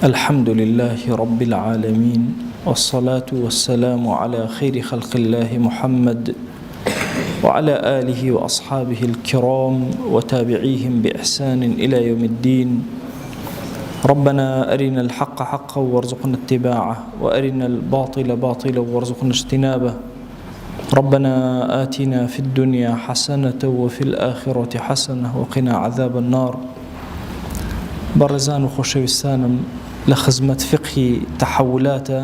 الحمد لله رب العالمين، والصلاة والسلام على خير خلق الله محمد وعلى آله وأصحابه الكرام وتابعيهم بإحسان إلى يوم الدين. ربنا أرنا الحق حقا وارزقنا اتباعه، وأرنا الباطل باطلا وارزقنا اجتنابه. ربنا آتنا في الدنيا حسنة وفي الآخرة حسنة وقنا عذاب النار. بەڕێزان و خۆشەویستانم، لە خزمەت فقهی تەحولاتە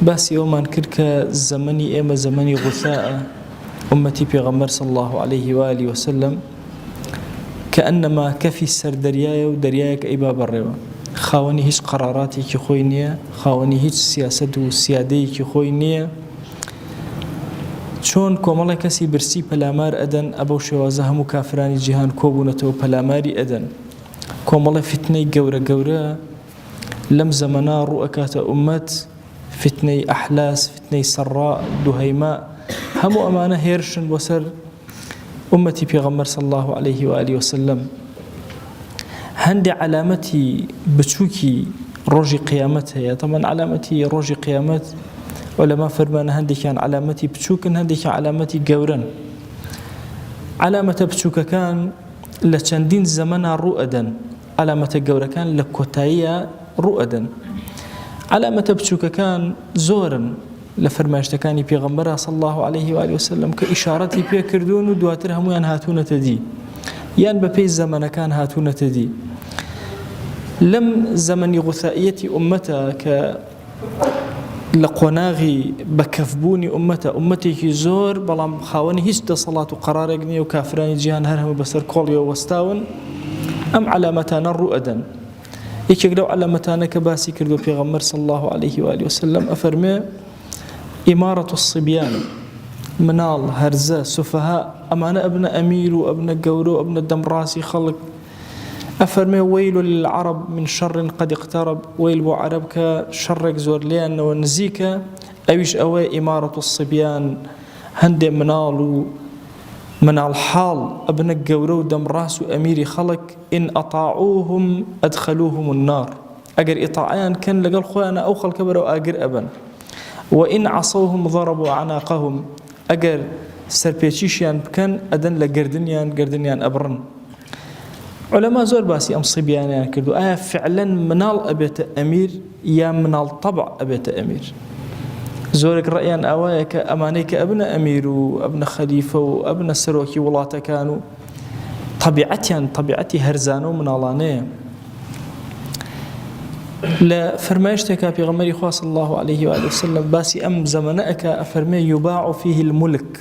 باسی ئەومان کرد کە زەمەنی ئێمە زەمەنی غوثاءە، ئومەتی پێغەمبەر صلی الله عليه وآله وسلم کە ئەنەما کەفی سەر دەریایە و دەریایەک ئەیبا بەڕێوە، خاوەنی هیچ قەراراتێکی خۆی نییە، خاوەنی هیچ سیاسەت و سیادەیەکی خۆی نییە. چۆن کۆمەڵی کەسی برسی پەلامار ئەدەن، ئەبەو شێوازە هەموو کافرانی جیهان کۆبوونەتەوە پەلاماری ئەدەن. کۆمەڵی فتنەی گەورە گەورە لەم زەمەنا ڕوئەکاتە ئومەت، فتنەی ئەحلاس، فتنەی سەڕا، دوهەیما، هەموو ئەمانە هێرشن بۆ سەر ئومەتی پێغەمبەر صلی الله عليه وآله وسلم. هەندێک علامەتی بچووکی ڕۆژی قیامەت هەیە. طبعاً علامەتی ڕۆژی قیامەت عولەما فەرمانە هەندێکیان علامەتی بچووکن، هەندێکیان علامەتی گەورن. علامەتە بچووکەکان لە چەندین زەمەنا ڕوئەدەن، علامەتە گەورەکان لە کۆتاییە ڕوئەدەن. علامەتە بچووکەکان زۆرن لە فەرمایشتەکانی پێغەمبەر صلی الله عليه وآله وسلم کە ئیشارەتی پێ کردوون و دواتر هەمویان هاتوونەتە دی، یان بەپێی زەمەنەکان هاتوونەتە دی. لەم زەمەنی غوثائیەتی ئومەتە کە لە قۆناغی بەکەفبوونی ئومەتە، ئومەتێکی زۆر بەڵام خاوەنی هیچ دەسەڵات و قەرارێک نییە و کافرانی جیهان هەر هەموو بەسەر کۆڵیەوە وەستاون، ئەم علامەتانە ڕوئەدەن. یەکێک لەو علامەتانە کە باسی کردو پێغەمبەر صلی الله عليه وآله وسلم ئەفەرمێ ئیمارەة الصبیان، مناڵ، هەرزە، سوفەها، ئەمانە ئەبنە ئەمیر و ئەبنە گەورە و ئەبنە دەمڕاستی خەڵک. ئەفەرمێ وەیل للعرب من شەڕ قد اقترب، وەیل بۆ عەرەب کە شەڕێک زۆر لێیانەوە نزیکە، ئەویش ئەوەیە ئیمارەة الصبیان، هەندێک مناڵ و مناڵ حاڵ ئەبنە گەورە و دەمڕاست و ئەمیری خەڵک. ئین ئەطاعوهم ئەدخەلوهم النار، ئەگەر ئیطاعیان کەن لەگەڵ خۆیانە ئەو خەڵکە بەرەو ئاگر ئەبن. وئین عەصەوهم ضەربوا عناقەهم، ئەگەر سەرپێچیشیان بکەن ئەدەن لە گردنیان ئەبڕن. علەما زۆر باسی ئەم سیبیانیان کردو، ئایا فعلەن مناڵ ئەبێتە ئەمیر یا مناڵ طەبع ئەبێتە ئەمیر؟ زۆرێک ڕەیان ئەوایە کە ئەمانەی کە ئەبنە ئەمیر و ئەبنە خەلیفە و ئەبنە سەرۆکی وڵاتەکان و طەبیعەتیان طەبیعەتی هەرزانە و مناڵانەیە. لە فەرمایشتێکا پێغەمبەری خوا صلی الله عليه وآله وسلم باسی ئەم زەمەنە ئەکا، ئەفەرمێ یوباع فیه الملک،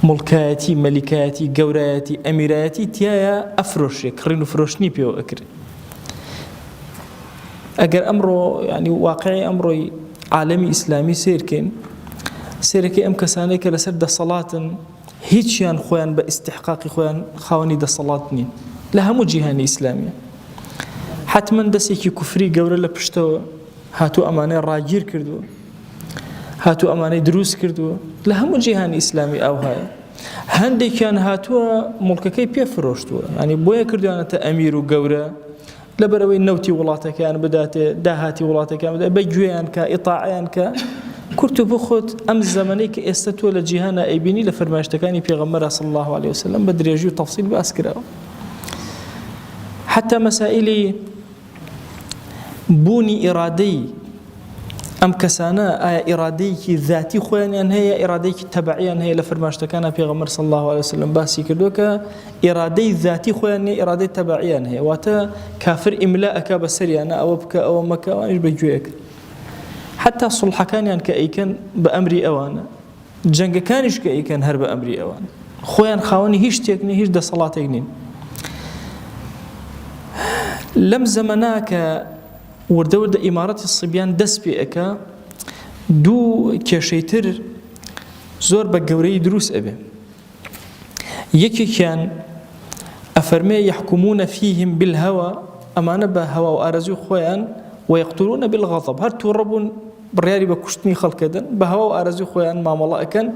مڵکایەتی، مەلیکایەتی، گەورایەتی، ئەمیرایەتی تایە ئەفرۆشێ، کڕین و فرۆشتنی پێوە ئەکرێ. ئەگەر ئەمڕۆ ینی واقعی ئەمڕۆی عالەمی ئیسلامی سیرکەین، سیرەکەی ئەم کەسانەی کە لەسەر دەسەڵاتن هیچیان خۆیان بە ئیستحقاقی خۆیان خاوەنی دەسەڵات نین لە هەموو جیهانی ئیسلامیە. حتمما دەستێکی کوفری گەورە لە پشتەوە هاتوو ئەمانەی ڕاگیر کردووە، هاتوو ئەمانەی دروست کردووە لە هەموو جیهانی ئیسلامی ئەوهایە. هەندێکیان هاتووە مڵکەکەی پێفرۆشتووە، ینی بۆیە کردویانەتە ئەمیر و گەورە لەبەرەوەی نەوتی وڵاتەکەیان بداتێ، داهاتی وڵاتەکەیان بدات، بەگوێیان کە، ئیطاعیان کە. کورت و بخۆت ئەم زەمەنەی کە ئێستا تۆ لە جیهانە ئەیبینی لە فەرمایشتەکانی پێغەمبەر صلی الله عليه وسلم بە درێژی و تەفسیل باس کراوە. حتا مەسائیلی بوونی ئیرادەی ئەم کەسانە، ئایا ئیرادەیەکی ذاتی خۆیانیان هەیە، ئیرادەیەکی تەبعیان هەیە، لە فەرمایشتەکانە پێغەمبەر صلی الله عليه وسلم باسی کردووە کە ئیرادەی ذاتی خۆیان نییە، ئیرادەی تەبعیان هەیە. واتە کافر ئیملا ئەکا بەسەریانە، ئەوە بکە ئەوە مەکە، ئەوانیش بەگوێیەک. حتا سڵحەکانیان کە ئەیکەن بە ئەمری ئەوانە، جەنگەکانیش کە ئەیکەن هەر بە ئەمری ئەوان، خۆیان خاوەنی هیچ شتێک نین، هیچ دەسەڵاتێک نین. لەم زەمەنا کە وردەوردە ئیمارەتی سیبیان دەست پێ ئەکا، دوو کێشەی تر زۆر بە گەورەی دروست ئەبێ. یەکێکیان ئەفەرمێ یحکومونە فیهم بالهەوا، ئەمانە بە هەوا و ئارەزوی خۆیان، وەیەقتولونە بالغەضب، هەر تووڕە بوون بڕیاری بە کوشتنی خەڵکەدەن، بە هەوا و ئارەزوی خۆیان مامەڵە ئەکەن.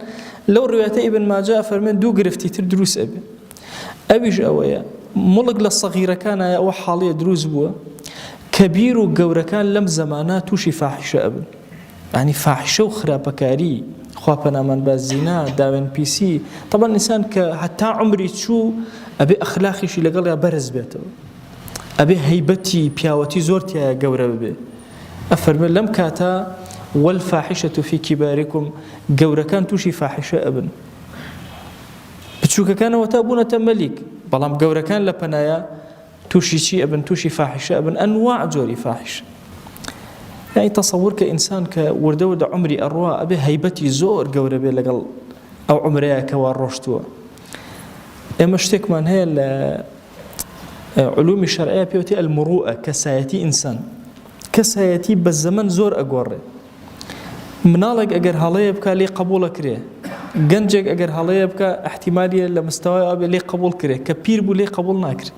لەو ڕوایەتە ئیبن ماجە ئەفەرمێ دوو گرفتی تر دروست ئەبێ. ئەویش ئەوەیە مڵک لە سەغیرەکانە ئەوە حاڵیە دروست بووە كبير وجوركان لم زمانات توشي فاحشة أبن يعني فاحشة وخرابكاري خوابنا من بالزنا داون بي سي طبعا الإنسان حتى عمري شو أبي أخلاقي شي لقال يا برز بيته أبي هيبتي بياوتي زورتي يا جورة ببي أفرمي لم كاتا والفاحشة في كباركم جوركان توشي فاحشة أبن بتشوك كان وتابونة ملك بلام جوركان لبنايا توشي شيء ابن توشي فاحشة ابن أنواع جوري فاحشة يعني تصور كإنسان كوردود عمري أرواء أبي هيبتي زور جورة بي لقل أو عمري كوار روشتوا إما اشتك من هي علوم الشرعية بيوتي المروءة كسايتي إنسان كسايتي بالزمن زور أقوره منالك أجر هلايا بكا لي قبول كريه جنجك أجر هلايا بكا احتمالية لمستوى أبي لي قبول كريه كبير بو لي قبول ناكري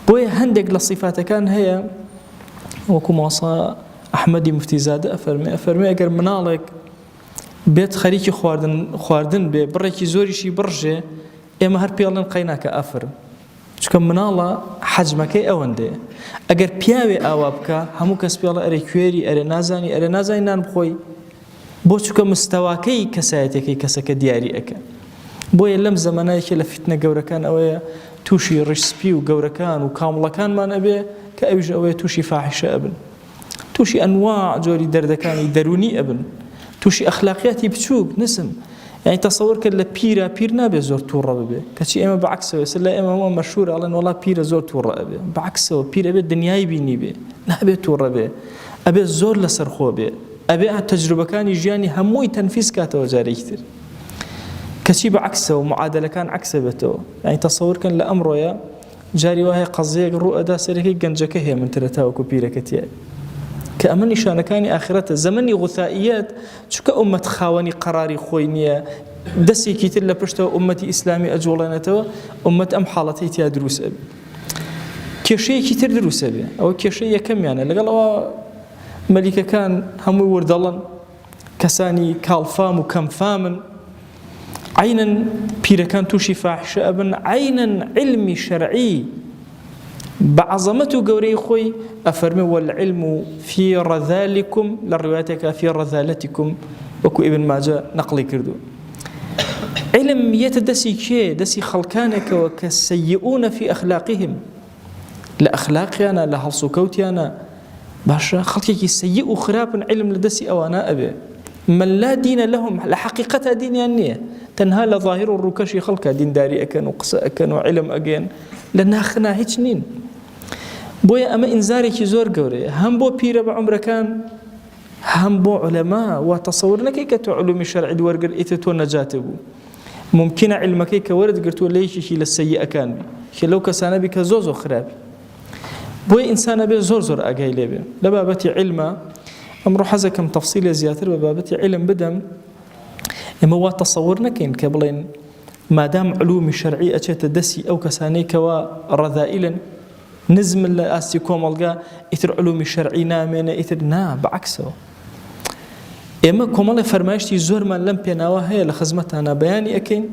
بوي هندق للصفات كان هي وكما صا أحمدي مفتي زادة أفرمي أجر منالك بيت خريكي خواردن بريكي زوري شي برجة إما هر بيالن قيناك أفرم چونکە مناڵە حەجمەکەی ئەوەندەیە ئەگەر پیاوێ ئاوا بکە هەموو کەس پێڵە ئەرێ کوێری ئەرێ نازانی نان بخۆی بۆ چونکە مستەواکەی کەسایەتەکەی کەسەکە دیاری ئەکە بۆیە لەم زەمانەیەکە لە فیتنە گەورەکان ئەوەیە تووشی ڕیشسپی و گەورەکان و کامڵەکانمان ئەبێ کە ئەویش ئەوەیە تووشی فاحیشە ئەبن تووشی ئەنواع جۆری دەردەکانی دەرونی ئەبن تووشی ئەخلاقیاتی بچووک نسم يعني تصور كلا بير نابي زور تورا ببي كشي إما بعكسه يسلا إما هو مشهور على إنه والله بير زور تورا أبي بعكسه بير أبي الدنيا يبيني بي نابي تورا بي أبي زور لسرخو بي أبي التجربة كان يجاني هموي تنفيذ كاته وجاري كتير كشي بعكسه ومعادلة كان عكسه بتو يعني تصور كان لأمره يا جاري وهي قضية رؤى دا سريكي جنجكه هي من ترتاو كبيرة كتير كأمني شان كان آخرته زمني غثائيات شو كأمة خواني قراري خوينية دسي كتير لبشته أمتي إسلامي أجولانته أمة أم حالتي تيا دروس أبي كشيء كتير دروس أبي أو كشيء كم يعني لقال ملكة كان هم وردلن كساني كالفام وكم فامن عينا بير كان توشي فاحشة أبن عينا علمي شرعي بعظمته قوري خوي أفرمي والعلم في رذالكم للرواياتك في رذالتكم وكو ابن ماجه نقلي كردو علم يتدسي كي دسي خلقانك وكسيئون في أخلاقهم لأخلاقيانا لهالسوكوتيانا باشا خلقك سيئوا خراب علم لدسي أوانا أبي من لا دين لهم لحقيقة دين يعني تنهى لظاهر الركشي خلقا دين داري أكن وقصة أكن وعلم أجين لناخنا هيك نين بويا أما إنزاري كزور قوري هم بو بيرا بعمر كان هم بو علماء وتصورنا كيكة علوم الشرع دورقل إتتو نجاتبو ممكن علمك كيكة ورد قلتو ليش شي للسيئة كان بي لو كسانا بك زوزو خرابي بويا إنسان بي زور أقاي لبي لبابتي علما أمرو حزكم تفصيل زياتر وبابتي علم بدم إما هو تصورنا كين كبلين ما دام علوم الشرعية تدسي أو كساني كوا رذائلا نزم الأسي كومالجا إثر علوم الشرعي نامنا إثر بعكسه إما كومال فرمايشتي زور من لم بيناوها هي لخزمتنا بياني أكين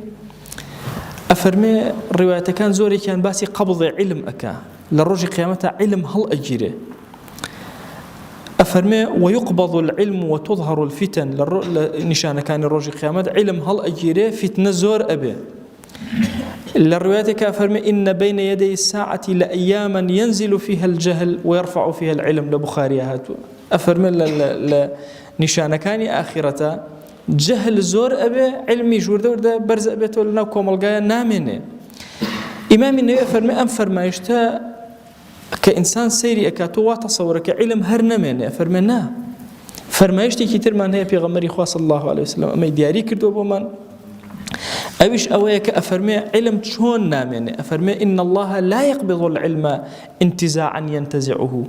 أفرمي رواية كان زوري كان باسي قبض علم أكا للرجل قيامتها علم هل أجيره أفرمي ويقبض العلم وتظهر الفتن نشان كان الرجل قيامت علم هل أجيره فتنة زور أبي للروايات أفرمي إن بين يدي الساعة لأياما ينزل فيها الجهل ويرفع فيها العلم لبخاري هاتو أفرمي نشان كان آخرته جهل زور أبي علمي جور ده برز أبي تولنا كومالجايا نامنه إمام النبي أفرمي أنفر ما يشتاء كإنسان سيري أكاتوا تصورك علم هرنمنه فرمنا فرمايشتي كتير من هي بيغمري خوا صلى الله عليه وسلم أما دياري كردو بمن أبيش أويك أفرمي علم شون نامنه أفرمي إن الله لا يقبض العلم انتزاعا ينتزعه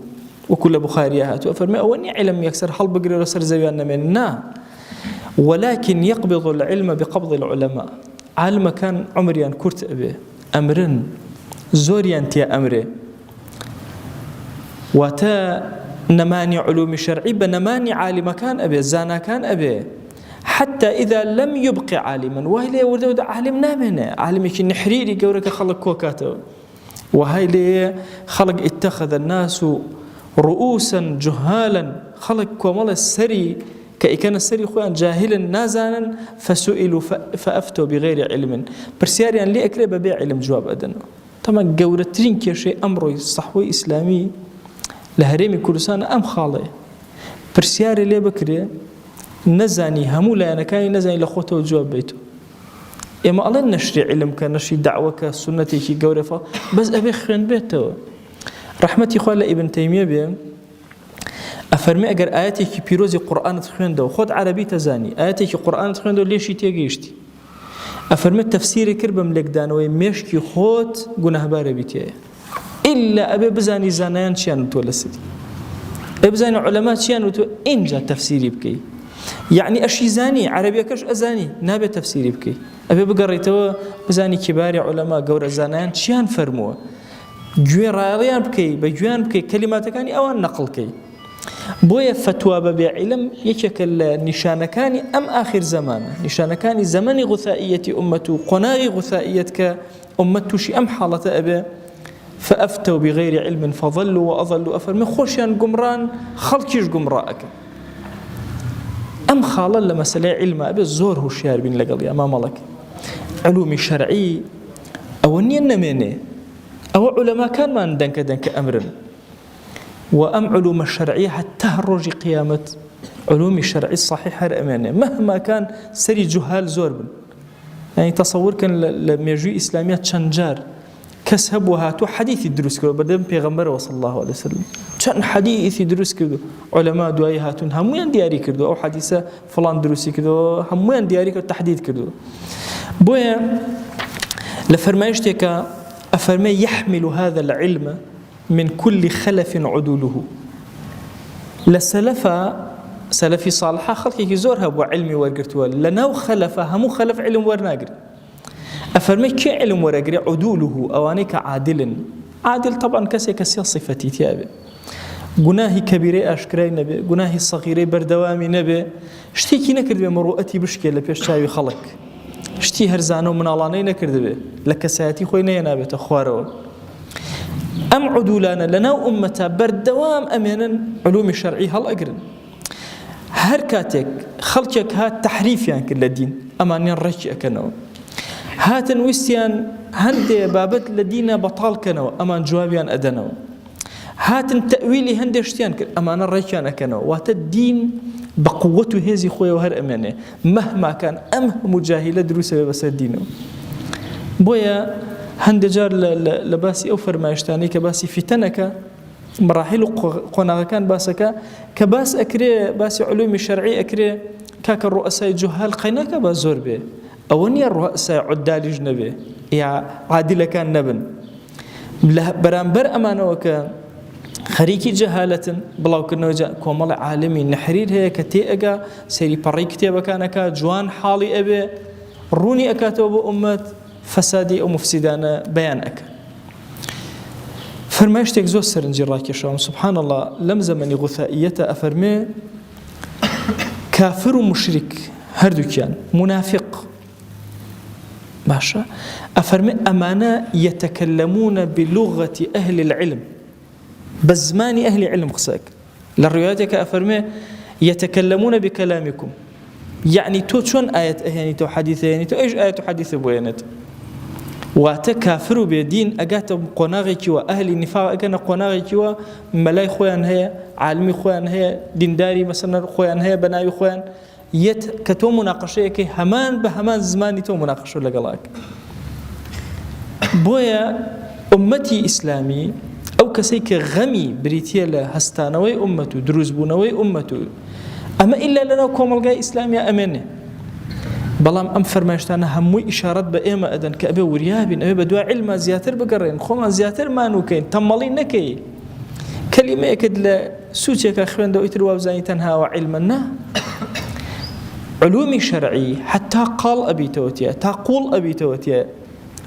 وكل بخاريات أفرمي أوني علم يكسر حل بقري رسر زيان نامنا ولكن يقبض العلم بقبض العلماء عالم كان عمريان كرت أبي أمرن زوريان تيا أمري وتا نماني علوم الشرعي بنماني عالم كان أبي زانا كان أبي حتى إذا لم يبقى عالما وهي ورد عالم نامنا عالم يكن نحريري قورك خلق كوكاته وهاي ليه خلق اتخذ الناس رؤوسا جهالا، خلق كومال السري كان السري خوان جاهلا نازانا فسئلوا فأفتوا بغير علم برسياريان لي أكري ببيع علم جواب أدنى. طبعا قورترين كيشي أمره الصحوي إسلامي لهريمي كردستان أم خالي برسياري لي بكري نزاني همو لا أنا كاي نزاني لخوته وجواب بيته. إما الله نشري علم كنشري دعوة كسنتي كي قورفة بس أبي خير بيته. رحمتي خوالة ابن تيمية بيه أفرمي أجر آياتي كي بيروزي قرآن تخويندو خود عربي تزاني آياتي كي قرآن تخويندو ليش تيجيشتي أفرمي تفسيري كربة ملك دانوي مشكي خود جناه باربيتيه إلا أبي بزاني زانيان شيان تولسدي بزاني علماء شيان إنجا تفسيري بكي يعني أشي زاني عربي كش أزاني نابي تفسيري بكي أبي بقريتوا بزاني كبار علماء جور زانيان شيان فرموه جوين رايان بكي بجوين بكي كلمات كاني أو النقل كي بويا فتوى ببيع علم يشكل نشانكاني أم آخر زمان نشانكاني زمن غثائية أمته قناغ غثائيتك أمته شي أم حالة أبي فأفتوا بغير علم فضلوا وأضلوا أفرمي خوشيان قمران خلقيش قمراءك أم خالا لمسألة علم أبي الزور هو الشيار بين لقلي أمام لك علومي شرعي أو النميني أو علماء كان ما دنك أمر وأم علوم الشرعية حتى هرج قيامة علوم الشرعي الصحيحة الأمانة مهما كان سري جهال زورب يعني تصور كان لما يجي إسلاميات شنجار كسب وهاتو حديث يدرس كده بدم بيغمبر صلى الله عليه وسلم كان حديث يدرس كده علماء دواي هاتون هموين دياري كده أو حديثة فلان دروسي كده هموين دياري كده تحديد كده بويا لفرمايشتك أفرمي يحمل هذا العلم من كل خلف عدوله سلفي صالحة خلقي زورها وعلمي ورقرتوا لناو خلفها همو خلف علم ورناقر أفرمي كي علم ورقر عدوله أوانيك عادل طبعا كسي صفتي تيابي قناهي كبيري أشكري نبي قناهي صغيري بردوامي نبي اشتيكي نكرد بمروءتي بشكي لبيش شاوي خلق اشتي هرزانو من الله نكرد به لكساتي خوينا ينابي تخوارو أم عدولانا لنا أمتا بردوام أمينا علوم الشرعي هل أقرن هركاتك خلقك هات تحريف يعني كل الدين أمانين رجع كنو هاتن وستيان هندي بابت لدينا بطال كنو أمان جوابيان أدنو هاتن تأويلي هندي اشتيان أمان رجع كنو وات الدين بقوته هذه خويا وهر أمانة مهما كان مجاهلة دروسة بس الدينه بويا هند جار لباسي أو فرمايشتاني كباسي فتنك مراحل قناغ كان باسك كباس أكري باسي علوم الشرعي أكري كاك الرؤساء جهال قيناك بازور به أوني الرؤساء عدال جنبه يا عادل كان نبن برامبر أمانوك خريكي جهالة بلاو كنا وجا كومال عالمي نحرير هي كتيئة سيري بري كتابة كانك جوان حالي أبي روني أكاتب أمت فسادي أو مفسدانا بيانك فرمايشتك زو سرنجي راكي شوام سبحان الله لم زمني غثائية أفرمي كافر ومشرك هردو كان منافق باشا أفرمي أمانا يتكلمون بلغة أهل العلم بزمان أهل العلم خساك للرواياتك أفرمي يتكلمون بكلامكم يعني تو شون آية يعني تو حديثة يعني تو إيش آية حديثة بوينت واتكافروا بدين أجات قناغك وأهل النفاق أجنا قناغك وملاي خوان هي عالمي خوان هي دينداري مثلا خوان هي بناي خوان كتو مناقشة كي همان بهمان زماني تو مناقشة لقلاك بويا أمتي إسلامي أو كسيك غمي بريتيلا هستانوي أمته دروزبونوي أمته أما إلا لنا كومالجاي إسلامي أمنه بلام أم فرماشتانا هموي إشارات بإيما أدن كأبي وريابين أبي بدوا علم زياتر بقرين خوما زياتر ما نوكين تمالين نكي كلمة أكد لسوتيك أخوان دو إتروا بزاني تنها وعلمنا علومي شرعي حتى قال أبي توتيا تقول أبي توتيا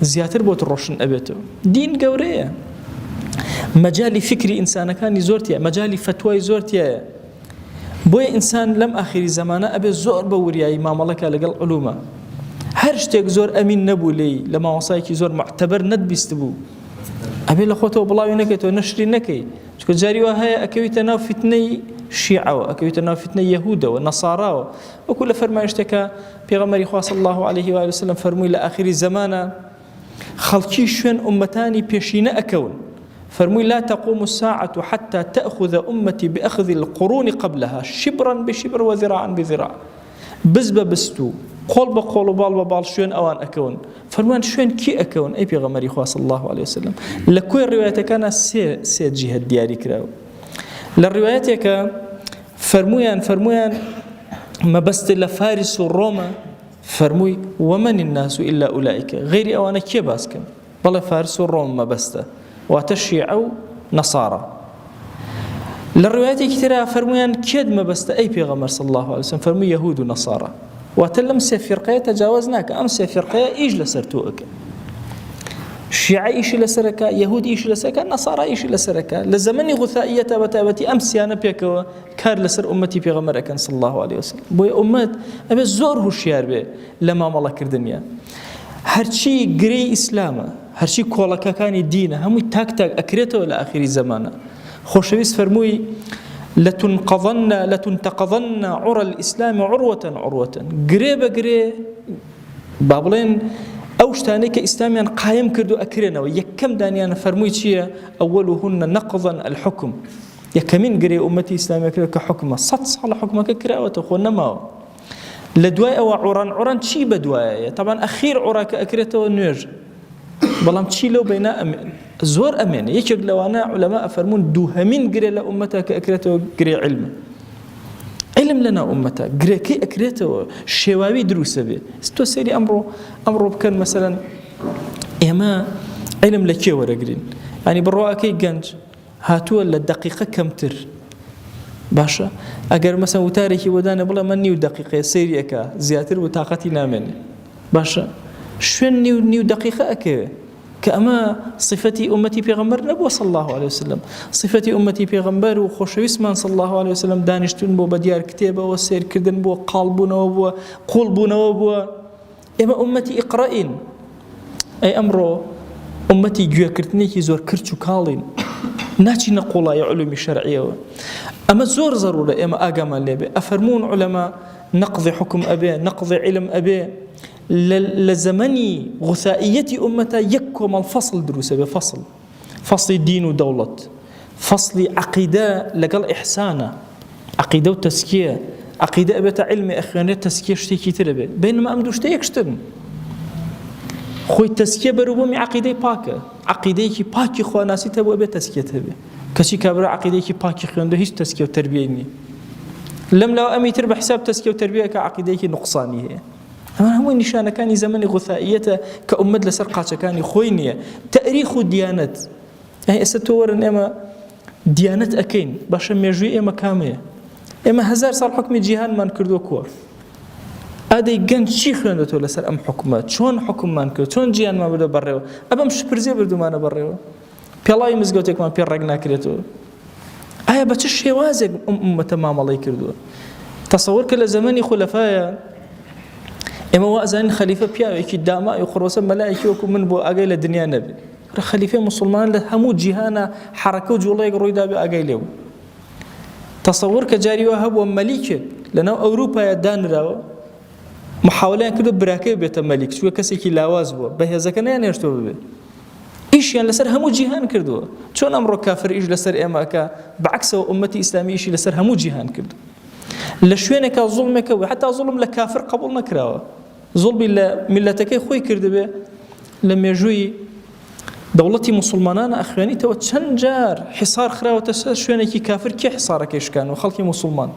زياتر بوت الروشن أبيتو دين قورية مجال فكري إنسان كان زورتيا مجال فتوى زورتيا بوي إنسان لم آخر زمانه أبي زور بورياي ما ملك لقل علومه هرشتك زور أمين نبو لي لما وصايك زور معتبر ند بيستبو ئەبێ لە خۆتەوە بڵاوی نەکەیتەوە نەشری نەکەی چونکە جاری وا هەیە ئەکەویتە ناو فتنەی شیعەوە ئەکەویتە ناو فتنەی یەهودەوە نەساراوە وەکو لە فەرمایشتێکە پێغەمبەری خوا صلی الله عليه و سلم فەرمووی لە ئاخری زەمانە خەڵکی شوێن ئومەتانی پێشینە ئەکەون فرموي لا تقوم الساعة حتى تأخذ أمتي بأخذ القرون قبلها شبرا بشبر وذراعا بذراع بستو قول بقول وبال وبال شوين أوان أكون فرمان شوين كي أكون أي بيغمري خوا صلى الله عليه وسلم لكوي الرواية كان سي جهة دياري كراو للروايات فرمويان ما بست لفارس وروما فرموي ومن الناس إلا أولئك غير أوانا كي باسكم بل فارس وروما ما بسته وتشيع نصارى للروايات كثيرة فرمويان كيد ما بست أي بيغمر صلى الله عليه وسلم فرمو يهود ونصارى وتلم سفرقية تجاوزناك أم سفرقية إيش لسرتوك الشيعة إيش لسرك يهود إيش لسرك النصارى إيش لسرك لزمن غثائية تبتي أمس أنا بيكوا كار لسر أمتي بيغمر أكن صلى الله عليه وسلم بوي أمت أبي زوره الشيار به لما ملك الدنيا هرشي قري إسلامه هرشي كولكا كان دينه همي تاك أكريته إلى آخر زمانه خوشويس فرموي لتنتقضن عرى الإسلام عروة قري بابلين أوشتاني كإسلاميا قايم كردو أكرينا ويكم دانيانا فرموي شيء أولهن نقضا الحكم يكمين قري أمتي إسلامية كحكمة صدص على حكمك كراوة أخونا ما لدواء أو عران شي بدواء طبعا أخير عراك أكريته ونيرج بلام تشي لو بين زور أمين يكد لو أنا علماء فرمون دوهمين قري لأمتك أكريته قري علم لنا أمتك قري كي أكريته شواوي دروسة بي استو سيري أمره بكن مثلا إما علم لكي ورقرين يعني برواء كي قنج هاتوا للدقيقة كمتر باشا أقر مثلا وتاريخي ودانا بلا من نيو دقيقة سيري أكا زياتر وطاقتي نامن باشا شوين نيو دقيقة أكا كأما صفتي أمتي بيغمبر نبوة صلى الله عليه وسلم صفتي أمتي بيغمبر وخوشويسمان صلى الله عليه وسلم دانشتون بو بديار كتابة وسير كردن بو قالبون وبو قلبون وبو إما أمتي إقرأين أي أمرو أمتي جوا كرتنيكي زور كرتشو كالين ناچي نقولا يا علومي شرعية أما زور ضرورة إما آقاما ليبي أفرمون علماء نقضي حكم أبي نقضي علم أبي لزمني غثائية أمتا يكوم الفصل دروسة فصل دين ودولة فصل عقيدة لقل إحسانة عقيدة وتزكية عقيدة أبتا علم أخوانية تزكية شتيكي تربي بينما أمدوش تيكشتن خوي تزكية بروبومي عقيدة باكة عقيدة كي باكي خواناسي تبو أبي تزكية تبي كشي كابرا عقيدة كي باكي خوانده هيش تزكية وتربية لم لو أمي تربى حساب تزكية وتربية كعقيدة كي نقصاني هي أما هو نشانة كان زمن غثائية كأمد لسرقة كان خوينية تاريخ الديانات يعني أستور إما ديانات أكين باش ميجوي إما كامية إما هزار صار حكم جيهان ما نكردو كور هذا يجن شيء خلنا تقول لسر أم حكومات شون حكم ما نكرد شون جيهان ما بدو بريو أبا مش برزي بردو ما نبريو بيلاي مزجوتك ما بيرجنا كريتو أيه بتش هوازق تمام الله يكردو تصور كل زماني خلفاء إما وأذن خليفة بيا يكيد داما يخرسن ملائكة وكم من بو أجيل الدنيا نبي خليفة مسلمان له همو جهانا حركة وجوله يقرأ دا بأجيله تصور كجاري وهب ومليكة لأنه أوروبا يدان راو محاولين كده براكة بيت ملك شو كسي كي لاواز بو به زكنا يعني يشتو به إيش يعني لسر همو جهان كردو شون أمر كافر إيش لسر إماكا بعكس أمتي إسلامية إيش لسر همو جهان كردو لشوينك ظلمك وحتى ظلم لكافر قبول نكراوه ظلم ملتك خوي كرد به لما يجوي دولتي مسلمانان أخواني تو تشنجار حصار خراوة شوينك كافر كي حصارك إيش كانوا خلقي مسلمان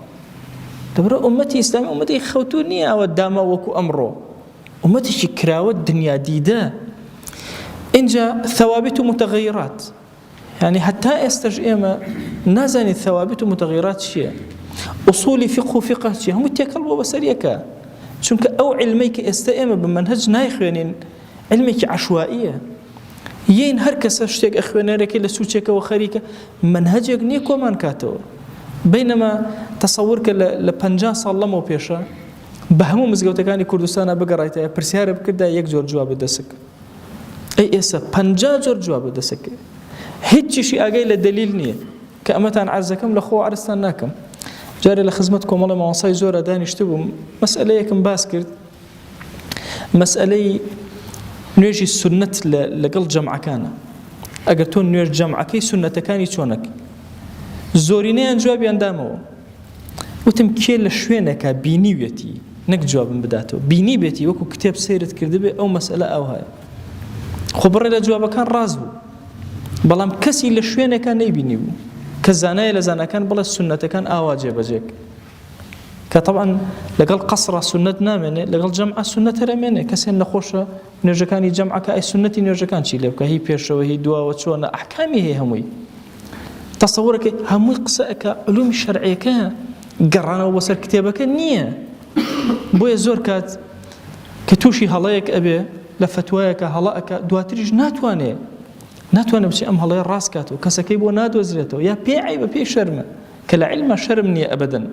دبر أمتي إسلامي أمتي خوتوني أو الداما وكو أمره أمتي كراوة الدنيا ديدا إنجا ثوابت متغيرات يعني حتى يستجئ نازل الثوابت متغيرات شيء أصولي فقه شيء هم يتكلموا بسريكا شنك أو علميك استئم بمنهج نايخوانين علميك عشوائية ين هركس اشتيك أخواني ركي لسوتشك وخريك منهجك نيكو من كاتو بينما تصورك لبنجا صلموا بيشا بهمو مزقوتكاني كردستان بقرايتا برسيار بكدا يك جور جواب دسك ئەی ئێستا 50 جۆر جواب دەسەکە هیچیشی ئاگای لە دلیل نییە کە ئەمەتان عەرزەکەم لە خۆ عەرزتان ناکەم. جارێ لە خزمەت کۆمەڵە مامۆستای زۆرە دانیشتە بووم، مەسئلەیەکم باس کرد، مەسئلەی نوێژی سونەت لەگەڵ جەمعەکانە. ئەگەر تۆ نوێژ جەمعەکەی سونەتەکانی چۆنەکەی؟ زۆرینەیان جوابیان دامەوە، وتم کێ لە شوێنێکە بینیوێتی، نەک جوابم بداتەوە، بینی بێتی وەکو کتێب سەیرت کردبێ ئەو مەسئلە ئەو هەیە. خۆ بڕێ لە جوابەکان ڕاست بوو، بەڵام کەسی لە شوێنێکە نەیبینی بوو کە زانایە لە زانەکان بڵێ سونەتەکان ئاوا جێبەجێک، کە طبعاً لەگەڵ قەسڕە سونەت نامێنێ، لەگەڵ جەمعە سونەت هەرەمێنێ. کەسێن نەخۆشە نوێژەکانی جەمعەکە ئەی سونەتی نوێژەکان چی لێ بکە، هی پێشەوە هی دواوە چۆنە، ئەحکامی هەیە هەمووی. تەسەوورەکە هەمووی قسەکە علومی شەرعیەکە گەڕانەوە بەسەر کتێبەکە نییە. بۆیە زۆر کات کە تووشی هەڵەیەک ئەبێ لە فتوایەکە هەڵەکە دواتریش ناتوانێت بچێ ئەم هەڵەیە ڕاست کاتەوە، کەسەکەی بۆ نادۆزرێتەوە، یا پێی عیبە پێی شەرمە، کە لە عیلمە شەرم نییە ئەبەدەن.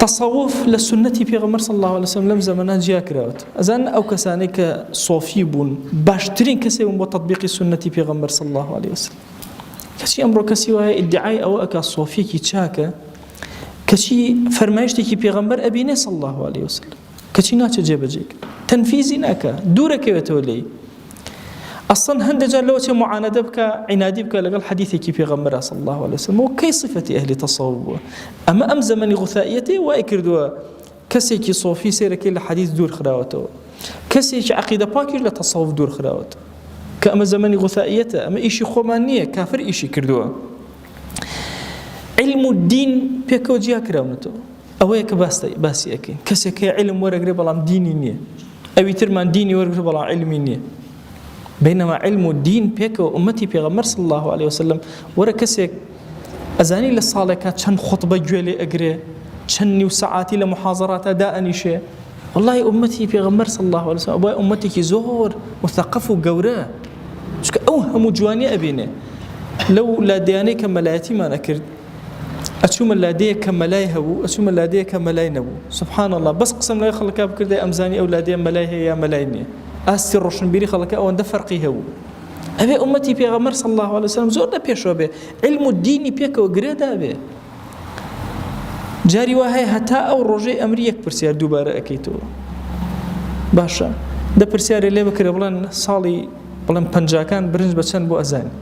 تەسەووف لە سونەتی پێغەمبەر صلی الله علیه وسلم لەم زەمانە جیا کراوەتە. ئەزان ئەو کەسانەی کە سۆفی بوون باشترین کەسێک بوون بۆ تەطبیقی سونەتی پێغەمبەر صلی الله علیه وسلم. کەچی ئەمڕۆ کەسی وایە ئیدعای ئەوە ئەکا سۆفیەکی چاکە، کەچی فەرمایشتێکی پێغەمبەر ئەبینێ صلی الله علیه وسلم، کەچی ناچە جێبەجێک، تەنفیزی ناکە، دوورەکەوێتەوە لێی. ئەسڵەن هەندێک جار لەوە چێ معانەدە بکە، عنادی بکە لەگەڵ حەدیثێکی پێغەمبەر صلی الله علیه وسلم، و کەی صفەتی ئەهلی تەسەووف بووە. ئەمە ئەم زەمەنی غوثائیەتی وای کردووە کەسێکی سۆفی سێرەکەی لە حەدیث دوور خراوەتەوە، کەسێکی عەقیدە پاکیش لە تەسەووف دوور خراوەتەوە، کە ئەمە زەمەنی غوثائیەتە، ئەمە ئیشی خۆمان نییە، کافر ئیشی کردووە. علم و دین پێکەوە جیا کراونەتەوە، ئەوەیە کە باسی ئەکەین. کەسێک علم وەرەگرێ بەڵام دینی نییە، ئەوی ترمان دینی وەرگرێ بەڵام علمی نییە. بينما علم الدين بيك وأمتي بيغمر صلى الله عليه وسلم ورا كسيك أزاني للصالكة كان خطبة جوالي أقري كان وساعاتي لمحاضرات أداء نشي. والله أمتي بيغمر صلى الله عليه وسلم أبوي أمتي كي زور مثقف وقوراه شك أوهم جواني أبينه لو لا دياني كملايتي ما نكرد أشوم اللادية كملاي هو أشوم اللادية كملاي نبو سبحان الله. بس قسم لا يخلك بكرد أمزاني أولادي ملاي هي يا ملايني ئاستی ڕۆشنبیری خەڵکە ئەوەندە فەرقی هەبوو. ئەبێ ئومەتی پێغەمبەر صلی الله علیه وسلم زۆر لە پێشەوە بێ، علم و دینی پێکەوە گرێدا بێ. جاری وا هەیە هەتا ئەو ڕۆژەی ئەمری یەک پرسیار دووبارە ئەەکەیتەوە. باشە دە پرسیارێ لێ بکرێ بڵێن ساڵی بڵێن پەنجاکان برنج بە چەند بۆ ئەزانی.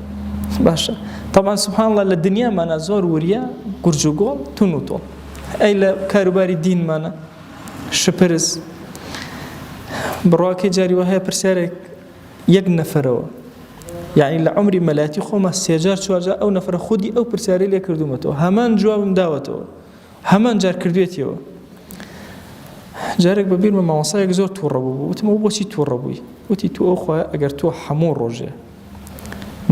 باشە طبعا سبحان الله لە دنیامانە زۆر وریە گورج و گۆڵ تون و تۆڵ، ئەی لە کاروباری دینمانە شپرس بڕواکەی جاری وهەیە پرسیارێک یەک نەفەرەوە، یعنی لە عمری مەلایەتی خۆمە سێجار چوارجار ئەو نەفەرە خودی ئەو پرسیارەی لێ کردومەتەوە، هەمان جوابم داوەتەوە، هەمان جار کردوێتیەوە. جارێک بە بیرمە مامۆستایەک زۆر تووڕە بوو، وتمەوە بۆچی تووڕە بووی؟ وتی تو ئەو خۆیە ئەگەر تۆ هەموو ڕۆژێ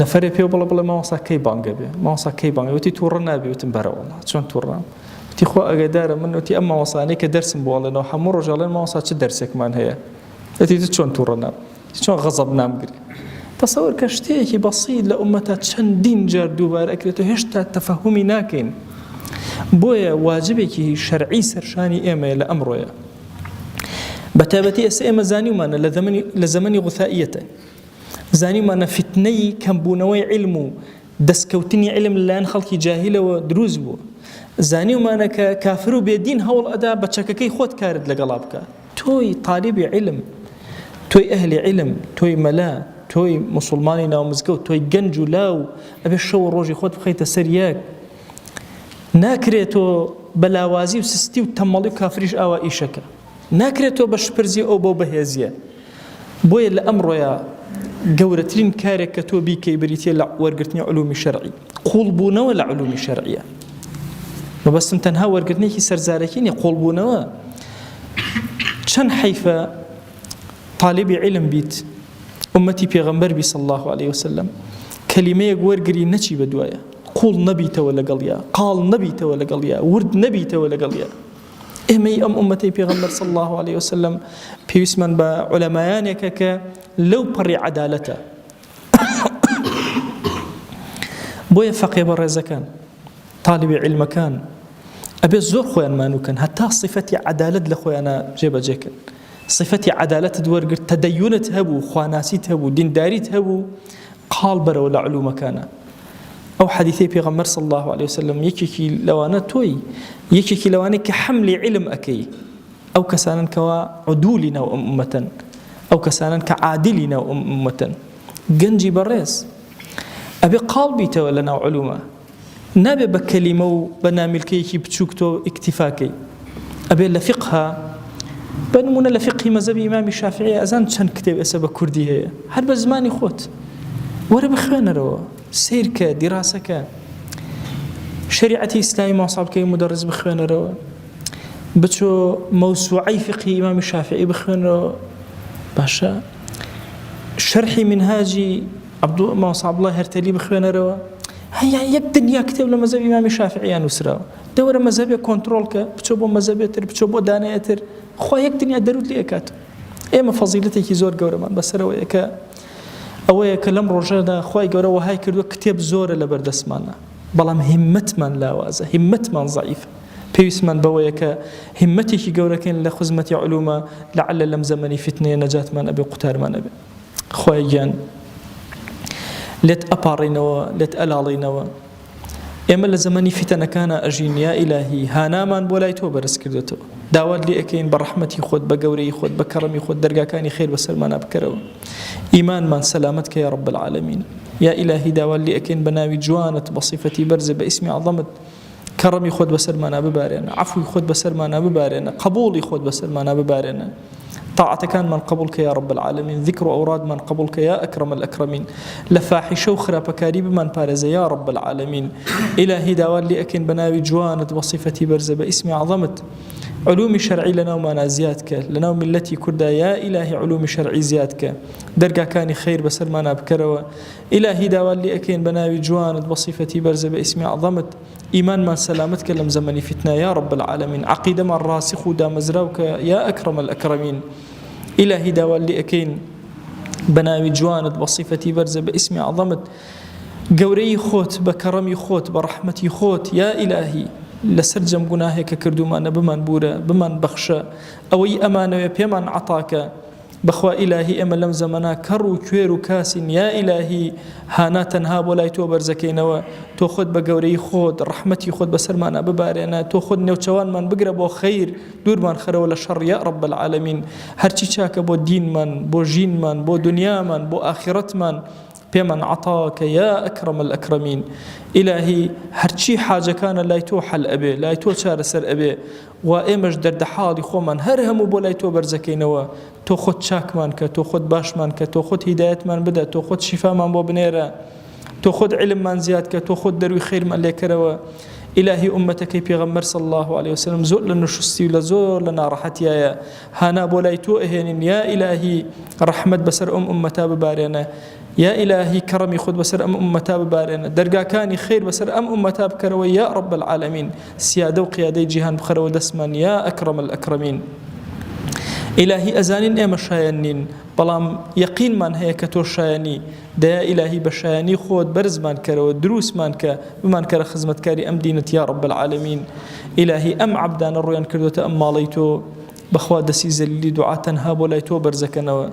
نەفەرێ پێ بڵێ مامۆستا کەی بانگە بێ، مامۆستا کەی بانگە، وتی تووڕە نابێ. وتم بەرە وەڵڵا چۆن تووڕام؟ وتی خۆ ئەگەدارە من وتی ئەم مامۆستانەی کە دەرسم بۆڵێنەوە هەموو ڕۆژەڵێن مامۆستا چ دەرسێکمان هەیە، وتی چۆن تووڕە نام، چۆن غەزەب نامگری. تەسەوور کە شتێکی بەسیط لە ئومەتە چەندین جار دووبارە ئەکرێتەوە هێشتا تەفەهومی ناکەین. بۆیە واجبێکی شەرعی سەرشانی ئێمەیە لە ئەمڕۆیە. بەتایبەتی ئێستا ئێمە زانیومانە لە زەمەنی غوثائیەتە، زانیومانە فتنەی کەمبوونەوەی علم و دەستکەوتنی علم لەلایەن خەڵکی جاهیلەوە دروست بووە. زانیومانە کە کافر و بێدین هەوڵ ئەدا بە چەکەکەی خۆت کارت لەگەڵا بکە. تۆی طالبی علم، تۆی ئەهلی علم، تۆی مەلا، تۆی مسلمانی ناومزگەوت، تۆی گەنج و لاو، ئەبێ شەو ڕۆژی خۆت بخەیتە سەر یەک. ناکرێتەوە بەلاوازی و سستی و تەمەڵی و کافریش ئاوا ئیشەکە، ناکرێتەوە بە شپرزی ئەو بۆ بەهێزیە. بۆیە لە ئەمڕۆیە گەورەترین کارێک کە تۆ بیکەی بریتە لە وەرگرتنی علومی شەرعی، قوڵبوونەوە لە علومی شەرعیە. مەبەستم تەنها وەرگرتنێکی سەرزارەکی نیە، قوڵبوونەوە. چەند حیفە طالبی علم بیت ئومەتی پێغەمبەر بی صلی الله علیه وسلم کەلیمەیەک وەرگری نەچی بە دوایە، قوڵ نەبیتەوە لەگەڵیا، قاڵ نەبیتەوە لەگەڵیا، ورد نەبیتەوە لەگەڵیا. ئێمەی ئەم ئومەتەی پێغەمبەر صلی الله علیه وسلم پێویستمان بە عولەمایانێکە کە لەو پەڕی عەدالەتە. بۆیە فەقێ بە ڕێزەکان طالبی علمەکان ئەبێ زۆر خۆیان مانووکەن، هەتا صفەتی عەدالەت لە خۆیانە جێبەجێکن. صفەتی عەدالەتت وەرگرت تەدەیونت هەبوو خواناسیت هەبوو دینداریت هەبوو قاڵ بەرەوە لە علومەکانە ئەو حەدیثەی پێغەمبەر صلی الله عليه وسلم یەکێکی لەوانە تۆی یەکێکی لەوانەی کە حەملی عیلم ئەکەی ئەو کەسانن کەوا عودولی ناو ئەم ئومەتەن ئەو کەسانن کە عادلی ناو ئەم ئومەتەن گەنجی بەڕێز ئەبێ قاڵ بیتەوە لە ناو علومە نابێ بە کەلیمە و بە نامیلکەیەکی بچووک تۆ ئیکتیفاکەی ئەبێ لە فقها بنمونە لە فقهی مەذهبی ئیمامی شافعی ئەزان چەند کتێب ئێستا بە کوردی هەیە هەر بە زمانی خۆت وەرە بخوێنەرەوە سیرکە دیراسەکە شریعەتی ئیسلامی ماوەساڵکەی مدەرس بخوێنەرەوە بچۆ مەوسوعەی فقهی ئیمامی شافعی بخوێنەرەوە باشە شەرحی منهاجی ماوەسا عەبدوڵڵای هەرتەلی بخوێنەرەوە هەیە یەک دنیا کتێب لە مەذهبی ئیمامی شافعییان نووسراوە دەوەرە مەذهبێ کۆنتڕۆڵکە بچۆ بۆ مەذهبێتر بچۆ بۆ دانایەتر خوا یەک دنیا دەرود لێ ئەکات ئێمە فەزیلەتێکی زۆر گەورەمان بەسەرەوەیە کە ئەوەیە کە لەم ڕۆژەدا خوای گەورە وەهای کردووە کتێب زۆرە لە بەردەستمانە بەڵام هیممەتمان لاوازە هیممەتمان ضعیفە پێویستمان بەوەیە کە هیممەتێکی گەورەکەین لە خزمەتی علومە لەعەلە لەم زەمەنی فتنەیە نەجاتمان ئەبێ قوتارمان ئەبێ خوای گیان لێت ئەپاڕینەوە لێت ئەلاڵینەوە ئێمە لە زەمەنی فتنەکانە ئەژین یا ئیلاهی هانامان بۆ لای تۆ بەرز کردێتەوە داوات لێ ئەکەین بە ڕەحمەتی خۆت بە گەورەی خۆت بە کەڕەمی خۆت دەرگاکانی خێر بەسەرمانە بکەرەوە ئیمانمان سەلامەت کە یا رب العالمین یا ئیلاهی داوات لێ ئەکەین بە ناوی جوانت بە صیفەتی بەرزە بە ئیسمی عەظەمت کەڕەمی خۆت بەسەرمانە ببارێنە عەفوی خۆت بەسەرمانە ببارێنە قبوڵی خۆت بەسەرمانە ببارێنە طاعتەکانمان قبول کە یا رب العالمین ذکر و ئەورادمان قبول کە یا ئەکرەم الئەکرەمین لە فاحیشە و خراپەکاری بمان پارێزە یا رب العالمین ئیلاهی داوات لێ ئەکەین بە ناوی جوانت بە صیفەتی بەرزە بە ئیسمی عەظەمت علومی شرعی لەناومانە زیاد کە لەناو میلەتی کووردا یا ئیلاهی علومی شرعی زیاد کە دەرگاکانی خەیر بەسەرمانە بکەرەوە ئیلاهی داوات لێ ئەکەین بە ناوی جوانت بە صیفەتی بەرزە بە ئیسمی عەظەمت ئیمانمان سەلامەت کە لەم زەمەنی فتنە یا رب العالمین عەقیدەمان ڕاسخ و دامەزراو کە یا ئەکرەم الئەکرەمین إلهي داوال لي أكين بناوي جوانت بصفتي برزة باسم عظمت قوري خوت بكرمي خوت برحمتي خوت يا إلهي لسرجم قناهك كردومان بمن بورا بمن بخشا أوي أمانة بمن عطاك بخوا إلهي أما لم زمنا كرو كويرو كاسين يا إلهي هانا تنها ولاي تو برزكينوا تو خود بقوري خود رحمتي خود بسرمانا ببارينا تو خود نوچوان من بقرب خير دور من خير ولا شر يا رب العالمين هرچی چاك بو دين من بو جين من بو دنيا من بو آخرت من بمن عطاك يا أكرم الأكرمين إلهي هرچی حاجة كان لاي تو حل أبي لاي تو چار سر أبي وإمج درد حالي خو من هر همو بو لاي تو برزكينوا تو خود چاک من که تو خود باش من که تو خود هدایت من بده تو خود شفا من بو بنيره تو خود علم من زیاد که تو خود دروي خير من ليكروا إلهي أمتك پیغمبر صلى الله عليه وسلم زور لنشستي لزور لنا راحتي يا هانا بولاي تو إهين يا إلهي رحمت بسر أمتا ببارينا يا إلهي كرمي خود بسر أمتا ببارينا درقا كاني خير بسر أمتا بكروا يا رب العالمين سيادة وقيادة جهان بخروا دسمان يا أكرم الأكرمين إلهي أزانين إما شاينين بلام يقين من هي كتور شايني دا إلهي بشايني خود برز من كرو دروس من ك بمن كر خدمت كاري أم دينة يا رب العالمين إلهي أم عبدان الريان كردوت أم ماليتو بخوا دسي زلي دعاء تنها بولايتو برزكنوا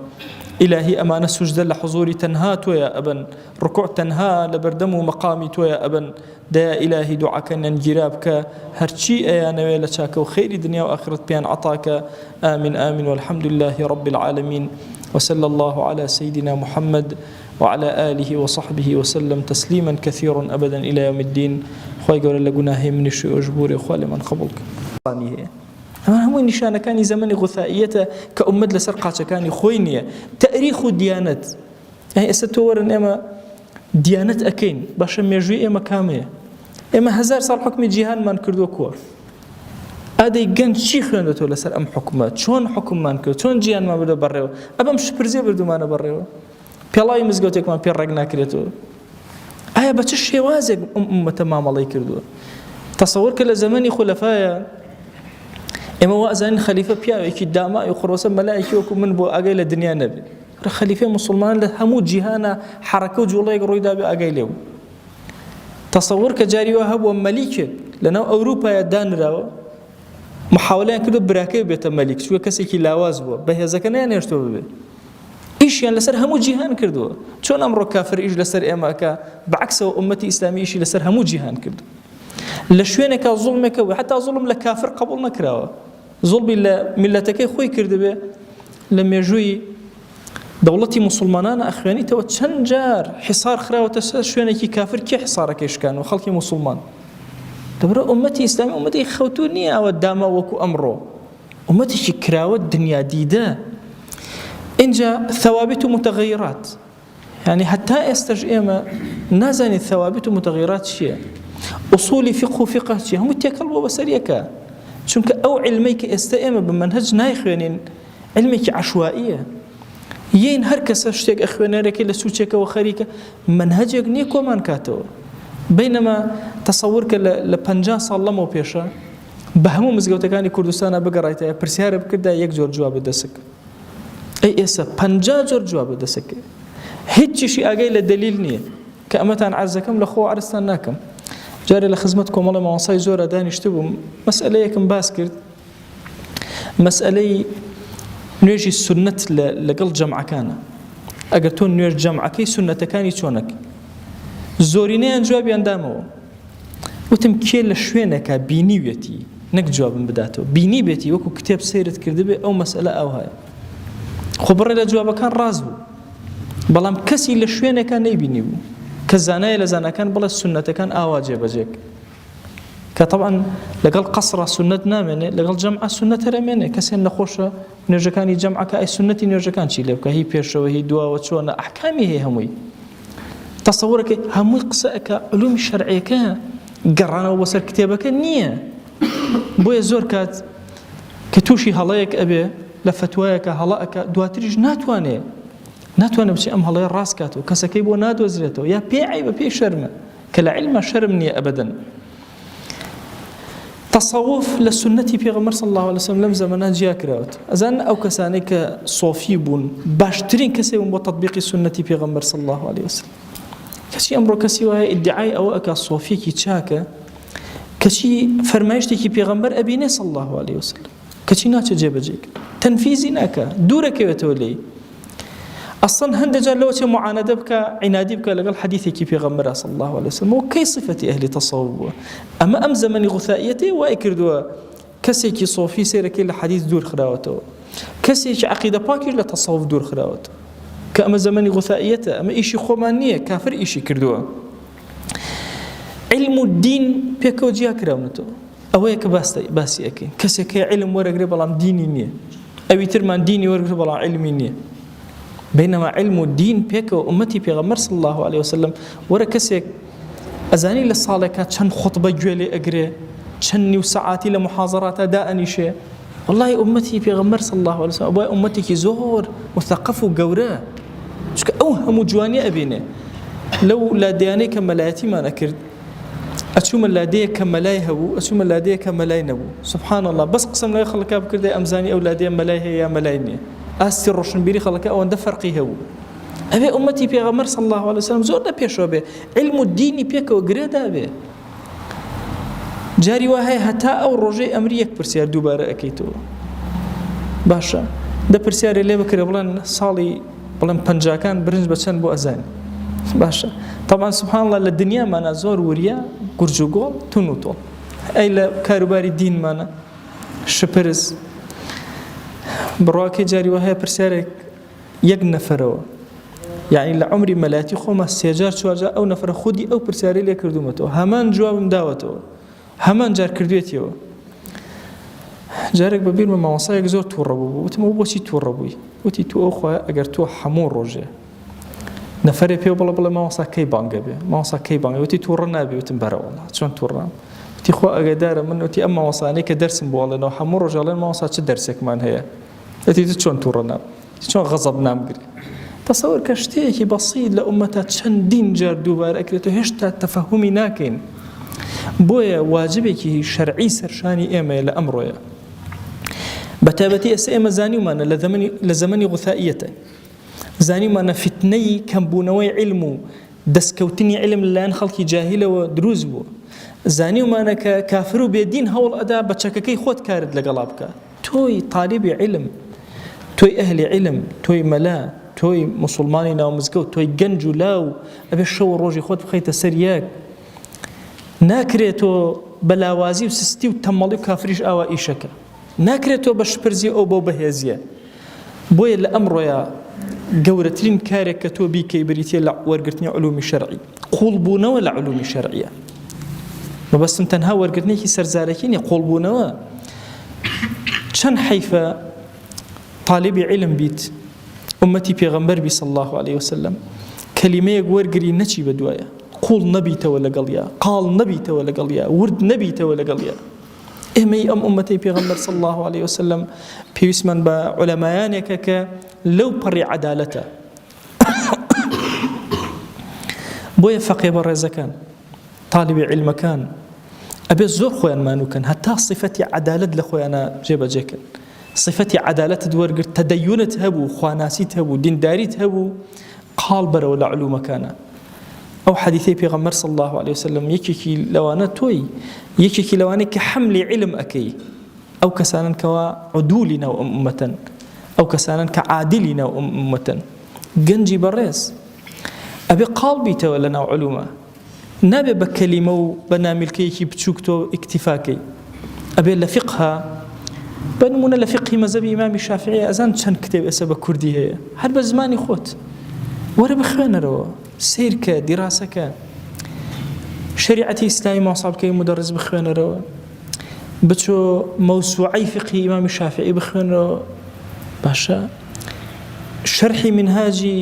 إلهي أمانة سجدة لحضوري تنها تو يا أبن ركوع تنها لبردم مقامي تو يا أبن دا إلهي دعاك ننجرابك هرشي أيانا ويلتشاك وخير دنيا وآخرة بيان عطاك آمين آمين والحمد لله رب العالمين وصلى الله على سيدنا محمد وعلى آله وصحبه وسلم تسليما كثيرا أبدا إلى يوم الدين خواهي قول لقناه من الشيء أجبوري خوالي من قبلك أما هم نشان كان زمن غثائية كأمد لسرقة كان خوينية تاريخ الديانات يعني أستور إما ديانات أكين باش ميجوي إما كامية إما هزار صار حكم جيهان من كردو كور هذا يجن شيء خلنا تقول لسر أم حكومات شون حكم من كرد شون جيهان ما بدو بريو أبا مش برزي بردو ما نبريو بيلاي مزجوتك ما بيرجنا كريتو أيه بتش شوازق تمام الله يكردو تصور كل زماني خلفايا إما وأذن خليفة بيا يكيد داما يخرسا ملائكة وكم من بو أجيل الدنيا نبي خليفة مسلمان له همو جهانا حركة وجولا يقرأ دا بأجيله تصور كجاري وهب ومليكة لأنه أوروبا يدان راو محاولەیان کردو براکەی بێتە مەلیک، چووە کەسێکی لاواز بووە بەهێزەکە نەیانهێشتۆ ببێ، ئیشیان لەسەر هەموو جیهان کردووە. چۆن ئەمڕۆ کافر ئیش لەسەر ئێمەکە، بەعکسەوە ئومەتی ئیسلامی ئیشی لەسەر هەموو جیهان کرد. لە شوێنێکە زوڵمێکە و حتا زوڵم لە کافر قبول نەکراوە، زوڵمی لە میلەتەکەی خۆی کردبێ لە مێژووی دەوڵەتی موسڵمانانە ئەخوێنیتەوە چەند جار حیسار خراوەتە سەر شوێنێکی کافر، کێ حیسارەکەی شکانەوە؟ خەڵکی موسڵمان. دەبرە ئومەتی ئیسلامی ئومەتی خەوتوو نییە ئەوە داما وەکو ئەمڕۆ، ئومەتێکی کراوە دنیا دیدە. اینجا ثوابت و متغیرات، يعني حتى ئێستاش ئێمە نازانین ثوابت و متغیرات چییە، ئوسولی فقه و فقه چییە، هەموو تێکەڵ بۆ بەسەریەکە. چونکە ئەو علمەی کە ئێستا ئێمە بە مەنهەج نایخوێنین علمێکی عەشوائیە، یین هەر کەسە شتێک ئەخوێنەرێکی لە سوچێکەوە خەریکە، مەنهەجێک نییە کۆمان کاتەوە. بینەما تەسەوور کە لە 50 ساڵ لەمەوە پێشە بە هەموو مزگەوتەکانی کوردستانە بگەڕایتەوە پرسیارە بکردا یەک جۆر جوابە دەسەکە. ئەی ئێستا 50 جۆر جوابە دەسەکە، هیچیشی ئاگای لە دلیل نییە کە ئەمەتان عەرزەکەم لە خۆ عەرزتان ناکەم. جارێ لە خزمەت کۆمەڵە مامۆستای زۆرە دانیشتە بووم، مەسئلەیەکم باس کرد، مەسئلەی نوێژی سونەت لەگەڵ جەمعەکانە. ئەگەر تۆ نوێژ جەمعەکەی سونەتەکانی چۆنەکە؟ زۆرینەیان جوابیان دامەوە، وتم کێ لە شوێنێکە بینیوێتی، نەک جوابم بداتەوە، بینی بێتی وەکو کتێب سەیرت کردبێ ئەو مەسئلە ئەو هەیە. خۆ بڕێ لە جوابەکان ڕاست بوو، بەڵام کەسی لە شوێنێکە نەیبینی بوو کە زانایە لە زانەکان بڵێ سونەتەکان ئاوا جێبەجێک، کە طبعا لەگەڵ قەسڕە سونەت نامێنێ، لەگەڵ جەمعە سونەت هەرەمێنێ. کەسێن نەخۆشە نوێژەکانی جەمعەکە ئەی سونەتی نوێژەکان چی لێ بکە، هی پێشەوە هی دواوە چۆنە، ئەحکامی هەیە هەمووی. تەسەوورەکە هەمووی قسەکە علومی شەرعیەکە گەڕانەوە بەسەر کتێبەکە نییە. بۆیە زۆر کات کە تووشی هەڵەیەک ئەبێ لە فتوایەکە هەڵەکە، دواتریش ناتوانێت بچێ ئەم هەڵەیە ڕاست کاتەوە، کەسەکەی بۆ نادۆزرێتەوە، یا پێی عیبە پێی شەرمە، کە لە عیلمە شەرم نییە ئەبەدەن. تەسەووف لە سونەتی پێغەمبەر صلی الله علیه وسلم لەم زەمانە جیا کراوەت. ئەزان ئەو کەسانەی کە سۆفی بوون باشترین کەسێ بوون بۆ تەطبیقی سونەتی پێغەمبەر صلی الله علیه وسلم. کەچی ئەمڕۆ کەسی وایە ئیدعای ئەوە ئەکا سۆفیەکی چاکە، کەچی فەرمایشتێکی پێغەمبەر ئەبینێ صلی الله علیه وسلم، کەچی ناچە جێبەجێک، تەنفیزی ناکە، دوورەکەوێتەوە لێی. ئەسڵەن هەندێک جار لەوە چێ معانەدە بکە، عنادی بکە لەگەڵ حەدیثێکی پێغەمبەر صلی الله علیه وسلم، و کەی صفەتی ئەهلی تەسەووف بووە. ئەمە ئەم زەمەنی غوثائیەتی وای کردووە کەسێکی سۆفی سێرەکەی لە حەدیث دوور خراوەتەوە، کەسێکی عەقیدە پاکیش لە تەسەووف دوور خراوەتەوە، کە ئەمە زەمەنی غوثائیەتە، ئەمە ئیشی خۆمان نییە، کافر ئیشی کردووە. علم و دین پێکەوە جیا کراونەتەوە، ئەوەیە کە باسی ئەکەین. کەسێک علم وەرەگرێ بەڵام دینی نییە، ئەوی ترمان دینی وەرگرێ بەڵام علمی نییە. بينما علم الدين بيك وأمتي بيغمر صلى الله عليه وسلم ورا كسيك أزاني للصالحة كان خطبة جوالي أجري كان وساعاتي لمحاضرات أداء نشي. والله أمتي بيغمر صلى الله عليه وسلم أبوي أمتي كي زور مثقف وجوراء شك أوهم جواني أبينه لو لا دياني كملايتي ما نكرد أشوم اللادية كملاي هو أشوم اللادية كملاي نبو سبحان الله. بس قسم لا يخلك بكرد أمزاني أولادي ملاي هي ملايني ئاستی ڕۆشنبیری خەڵکە ئەوەندە فەرقی هەبوو. ئەبێ ئومەتی پێغەمبەر صلی الله علیه وسلم زۆر لە پێشەوە بێ، علم و دینی پێکەوە گرێدا بێ. جاری وا هەیە هەتا ئەو ڕۆژەی ئەمری یەک پرسیار دووبارە ئەکەیتەوە. باشە دە پرسیارێ لێ بکرێ بڵێن ساڵی بڵێن پەنجاکان برنج بە چەند بۆ ئەزانی. باشە طبعا سبحان الله لە دنیامانە زۆر وریە گورج و گۆڵ تون و تۆڵ، ئەی لە کاروباری دینمانە شپرز بڕواکەی جاری وهەیە پرسیارێک یەک نەفەرەوە، یعنی لە عمری مەلایەتی خۆمە سێجار چوارجار ئەو نەفەرە خودی ئەو پرسیارەی لێ کردومەتەوە، هەمان جوابم داوەتەوە، هەمان جار کردوێتیەوە. جارێک بە بیرمە مامۆستایەک زۆر تووڕە بوو، وتمەوە بۆچی تووڕە بووی؟ وتی تو ئەو خۆیە ئەگەر تۆ هەموو ڕۆژێ نەفەرێ پێ بڵێ مامۆستا کەی بانگە بێ، مامۆستا کەی بانگە، وتی تووڕە نابێ. وتم بەرە وەڵڵا چۆن تووڕام؟ وتی خۆ ئەگەدارە من وتی ئەم مامۆستانەی کە دەرسم بۆڵێنەوە هەموو ڕۆژەڵێن مامۆستا چ دەرسێکمان هەیە، ئەتی چۆن تووڕە نام، چۆن غەزەب نامگری. تەسەوور کە شتێکی بەسیط لە ئومەتە چەندین جار دووبارە ئەکرێتەوە هێشتا تەفەهومی ناکەین. بۆیە واجبێکی شەرعی سەرشانی ئێمەیە لە ئەمڕۆیە. بەتایبەتی ئێستا ئێمە زانیومانە لە زەمەنی غوثائیەتە، زانیومانە فتنەی کەمبوونەوەی علم و دەستکەوتنی علم لەلایەن خەڵکی جاهیلەوە دروست بووە. زانی ومانەکە کافر و بێدین هەوڵ ئەدا بە چەکەکەی خۆت کارت لەگەڵا بکە. تۆی طالبی علم، تۆی ئەهلی علم، تۆی مەلا، تۆی مسلمانی ناو مزگەوت، تۆی گەنج و لاو ئەبێ شەو ڕۆژی خۆت بخەیتە سەر یەک. ناکرێتەوە بەلاوازی و سستی و تەمەڵی و کافریش ئاوا ئیشەکە، ناکرێتەوە بە شپرزی ئەو بۆ بەهێزیە. بۆیە لە ئەمڕۆیە گەورەترین کارێک کە تۆ بیکەی بریتە لە وەرگرتنی علومی شەرعی، قوڵبوونەوە لە علومی شەرعیە. مەبەستم تەنها وەرگرتنێکی سەرزارەکی نیە، قوڵبوونەوە. چەند حەیفە طالبی علم بیت، ئومەتی پێغەمبەر بی صلی الله عليه وسلم، کەلیمەیەک وەرگری نەچی بە دوایە، قوڵ نەبیتەوە لەگەڵیا، قاڵ نەبیتەوە لەگەڵیا، ورد نەبیتەوە لەگەڵیا. ئێمەی ئەم ئومەتەی پێغەمبەر صلی الله عليه وسلم پێویستمان بە عولەمایانێکە کە لەو پەڕی عەدالەتە. بۆیە فەقێ بە ڕێزەکان، طالبی علمەکان ئەبێ زۆر خۆیان مانووکەن، هەتا صفەتی عەدالەت لە خۆیانە جێبەجێکن. صفەتی عەدالەتت وەرگرت، تەدەیونت هەبوو، خواناسیت هەبوو، دینداریت هەبوو، قاڵ بەرەوە لە علومەکانە. ئەو حەدیثەی پێغەمبەر صلی الله عليه وسلم یەکێکی لەوانە تۆی، یەکێکی لەوانەی کە حەملی علم ئەکەی، ئەو کەسانن کەوا عودولی ناو ئەم ئومەتن، ئەو کەسانن کە عادلی ناو ئەم ئومەتن، گەنجی بەڕێز. ئەبێ قاڵ بیتەوە لە ناو علومە، نابێ بە کەلیمە و بە نامیلکەیەکی بچووک تۆ ئیکتیفاکەی. ئەبێ لە فقها بنمونە لە فقهی مەذهبی ئیمامی شافعی ئەزان چەند کتێب ئێستا بە کوردی هەیە، هەر بە زمانی خۆت وەرە بخوێنەرەوە، سیرکە، دیراسەکە، شریعەتی ئیسلامی ماوەسا بکەی، مدەرس بخوێنەرەوە، بچۆ مەوسوعەی فقهی ئیمامی شافعی بخوێنەرەوە، باشە شەرحی منهاجی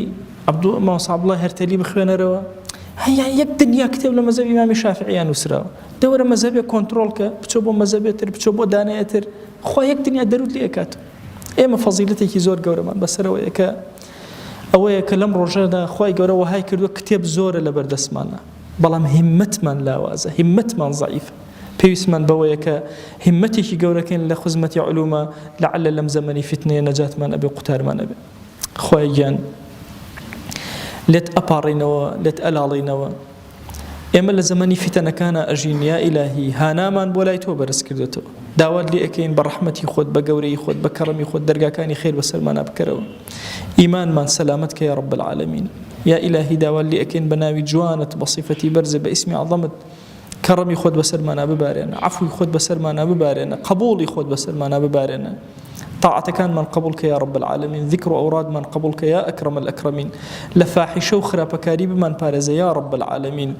ماوەسا عەبدوڵڵای هەرتەلی بخوێنەرەوە. هەیە یەک دنیا کتێب لە مەذهبی ئیمامی شافعییان نووسراوە، دەوەرە مەذهبێک کۆنتڕۆڵکە، بچۆ بۆ مەذهبێتر، بچۆ بۆ دانەیەتر، خوا یەک دنیا دەرود لێ ئەکات. ئێمە فەزیلەتێکی زۆر گەورەمان بەسەرەوەیە کە ئەوەیە کە لەم ڕۆژەدا خوای گەورە وەهای کردووە کتێب زۆرە لە بەردەستمانە، بەڵام هیممەتمان لاوازە، هیممەتمان زەعیفە. پێویستمان بەوەیە کە هیممەتێکی گەورەکەین لە خزمەتی علومە، لەعەلە لەم زەمەنی فتنەیە نەجاتمان ئەبێ، قوتارمان ئەبێ. خوای گیان لێت ئەپاڕینەوە، لێت ئەلاڵینەوە. ئێمە لە زەمەنی فتنەکانە ئەژین، یا ئیلاهی هانامان بۆ لای تۆ بەرز کردێتەوە، داوات لێ ئەکەین بە ڕەحمەتی خۆت، بە گەورەی خۆت، بە کەڕەمی خۆت دەرگاکانی خێر بەسەرمانە بکەرەوە، ئیمانمان سەلامەت کە یا رب العالمین. یا ئیلاهی داوات لێ ئەکەین بە ناوی جوانت، بە صیفەتی بەرزە، بە ئیسمی عەظەمت، کەڕەمی خۆت بەسەرمانە ببارێنە، عەفوی خۆت بەسەرمانە ببارێنە، قبوڵی خۆت بەسەرمانە ببارێنە، طاعتەکانمان قبول کە یا رب العالمین، ذکر و ئەورادمان قبول کە یا ئەکرەم الئەکرەمین، لە فاحیشە و خراپەکاری بمان پارێزە یا رب العالمین.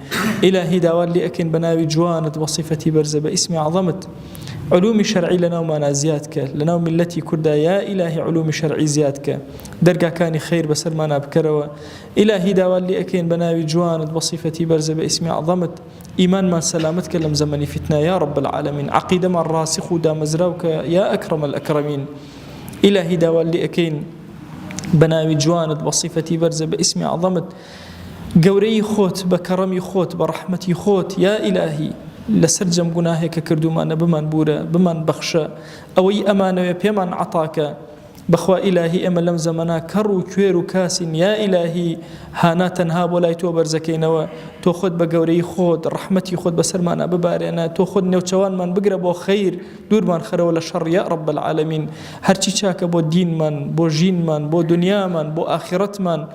ئیلاهی داوات لێ ئەکەین بە ناوی جوانت، بە صیفەتی بەرزە، بە ئیسمی عەظەمت، علومی شرعی لەناومانە زیاد کە، لەناو میلەتی کووردا یا ئیلاهی علومی شرعی زیاد کە، دەرگاکانی خەیر بەسەرمانە بکەرەوە. ئیلاهی داوات لێ ئەکەین بە ناوی جوانت، بە صیفەتی بەرزە، بە ئیسمی عەظەمت، ئیمانمان سەلامەت کە لەم زەمەنی فتنە یا رب العالمین، عەقیدەمان ڕاسخ و دامەزراو کە یا ئەکرەم الئەکرەمین. إلهي داوال لي أكين بناوي جوانت بصفتي برزة باسم عظمت، قوري خوت بكرمي خوت برحمتي خوت، يا إلهي لسرجم قناهك كردومان بمن بورا بمن بخشا أوي أمانة بمن عطاك بخوا إلهي أما لم زمنا كرو كويرو كاسين، يا إلهي هانا تنها ولا يتوبر زكينوا تو خود بقوري خود رحمتي خود بسرمانا ببارينا، تو خود نوچوان من بقرب خير دور من خير ولا شر يا رب العالمين. هرچی چاك بو دين من، بو جين من، بو دنيا من، بو آخرت من،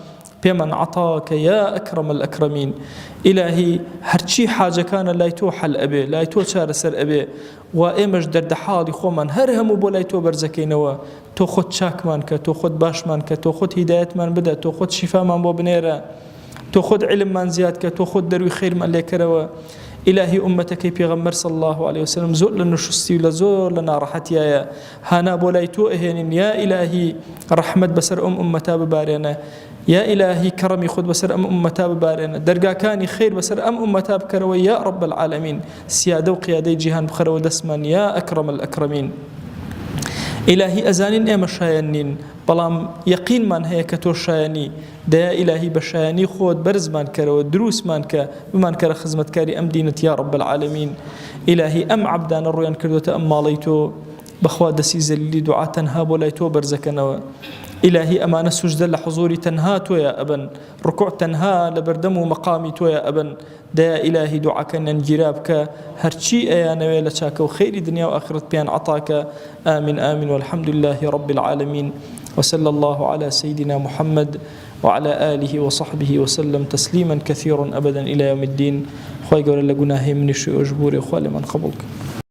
بمن عطاك يا أكرم الأكرمين. إلهي هرچی حاجة كان لا يتوحل أبي، لا يتوشار سر أبي، وإمج درد حالي خو من هرهم بو لا يتوبر زكينوا، تو خود شاك من ك، تو خود باش من ك، تو خود هداية من بدا، تو خود شفاء من بو بنيرة، تو خود علم من زياد ك، تو خود دروي خير من ليكروا. إلهي أمتك بيغمر صلى الله عليه وسلم زور لنشستي لزور لنا راحتي يا هانا بولايتو إهين، يا إلهي رحمة بسر أمتا ببارنا، يا إلهي كرمي خد بسر أمتا ببارنا، درجا كاني خير بسر أمتا بكروي يا رب العالمين، سيادة وقيادة جهان بخرو دسمان يا أكرم الأكرمين. إلهي أزانين إما شاينين بلام يقين من هي كتو شايني، دا إلهي بشايني خود برز من كرو دروس من ك بمن كر خدمت كاري أم دينت يا رب العالمين. إلهي أم عبدان الريان كردوت أم ماليتو بخوا دسي زلي دعاة هاب ولايتو برزكنوا، إلهي أمان سجدة لحضور تنها تويا أبن ركوع تنها لبردم مقامي تويا أبن دا إلهي دعاك ننجرابك هرشي أيانا ويلتاك وخير دنيا وآخرة بيان عطاك آمين آمين والحمد لله رب العالمين وصلى الله على سيدنا محمد وعلى آله وصحبه وسلم تسليما كثيرا أبدا إلى يوم الدين خوي قول لقناه من الشيء أجبوري خوالي من قبلك